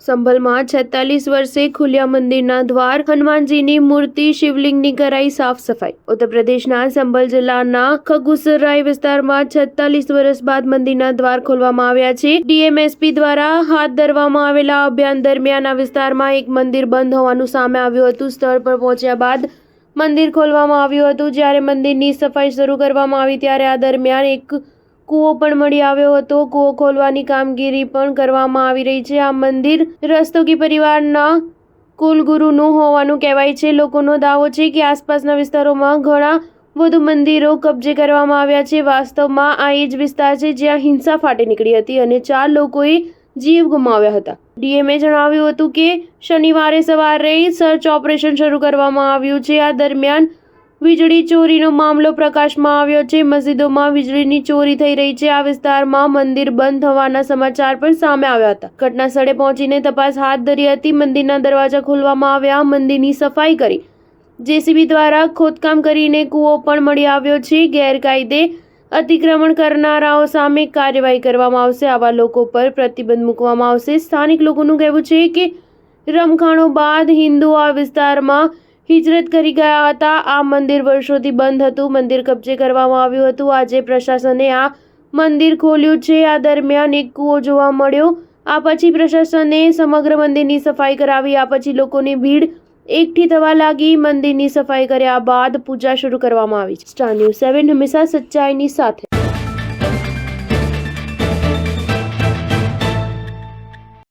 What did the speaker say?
સંભલમાં 46 વર્ષે ખુલ્યા મંદિરના દ્વાર, હનુમાનજીની મૂર્તિ, શિવલિંગની કરાઈ સાફ સફાઈ। ઉત્તર પ્રદેશના સંભલ જિલ્લાના ખગુસરાઈ વિસ્તારમાં 46 વર્ષ બાદ મંદિરના દ્વાર ખોલવામાં આવ્યા છે। ડીએમએસપી દ્વારા હાથ ધરવામાં આવેલા અભિયાન દરમિયાન આ વિસ્તારમાં એક મંદિર બંધ હોવાનું સામે આવ્યું હતું। સ્થળ પર પહોંચ્યા બાદ મંદિર ખોલવામાં આવ્યું હતું। જ્યારે મંદિરની સફાઈ શરૂ કરવામાં આવી ત્યારે આ દરમિયાન એક કૂવો પણ મળી આવ્યો હતો। કૂવો ખોલવાની કામગીરી પણ કરવામાં આવી રહી છે। આ મંદિર રસ્તોગી પરિવારના કુલગુરુનું હોવાનું કહેવાય છે। લોકોનો દાવો છે કે આસપાસના વિસ્તારોમાં ઘણા વધુ મંદિરો કબજે કરવામાં આવ્યા છે। વાસ્તવમાં આ એ જ વિસ્તાર છે જ્યાં હિંસા ફાટી નીકળી હતી અને 4 લોકોએ જીવ ગુમાવ્યા હતા। ડીએમએ જણાવ્યું હતું કે શનિવારે સવારે સર્ચ ઓપરેશન શરૂ કરવામાં આવ્યું છે। આ દરમિયાન વીજળી ચોરીનો મામલો પ્રકાશમાં આવ્યો છે। મસ્જિદોમાં વીજળીની ચોરી થઈ રહી છે। આ વિસ્તારમાં મંદિર બંધ થવાના સમાચાર પણ સામે આવ્યા હતા। ઘટના સ્થળે પહોંચીને તપાસ હાથ ધરી હતી। મંદિરના દરવાજા ખોલવામાં આવ્યા, મંદિરની સફાઈ કરી, જેસીબી દ્વારા ખોદકામ કરીને કૂવો પણ મળી આવ્યો છે। ગેરકાયદે અતિક્રમણ કરનારાઓ સામે કાર્યવાહી કરવામાં આવશે। આવા લોકો પર પ્રતિબંધ મૂકવામાં આવશે। સ્થાનિક લોકોનું કહેવું છે કે રમખાણો બાદ હિન્દુઓ આ વિસ્તારમાં હિજરત કરી ગયા હતા। આ મંદિર વર્ષોથી બંધ હતું। મંદિર કબજે કરવામાં આવ્યું હતું। આજે પ્રશાસને આ મંદિર ખોલ્યું છે। આ દરમિયાન એક કૂવો જોવા મળ્યો। આ પછી પ્રશાસને સમગ્ર મંદિરની સફાઈ કરાવી। આ પછી લોકોની ભીડ એકઠી થવા લાગી। મંદિરની સફાઈ કર્યા બાદ પૂજા શરૂ કરવામાં આવી। સ્ટાર ન્યૂઝ 7 હંમેશા સચ્ચાઈની સાથે।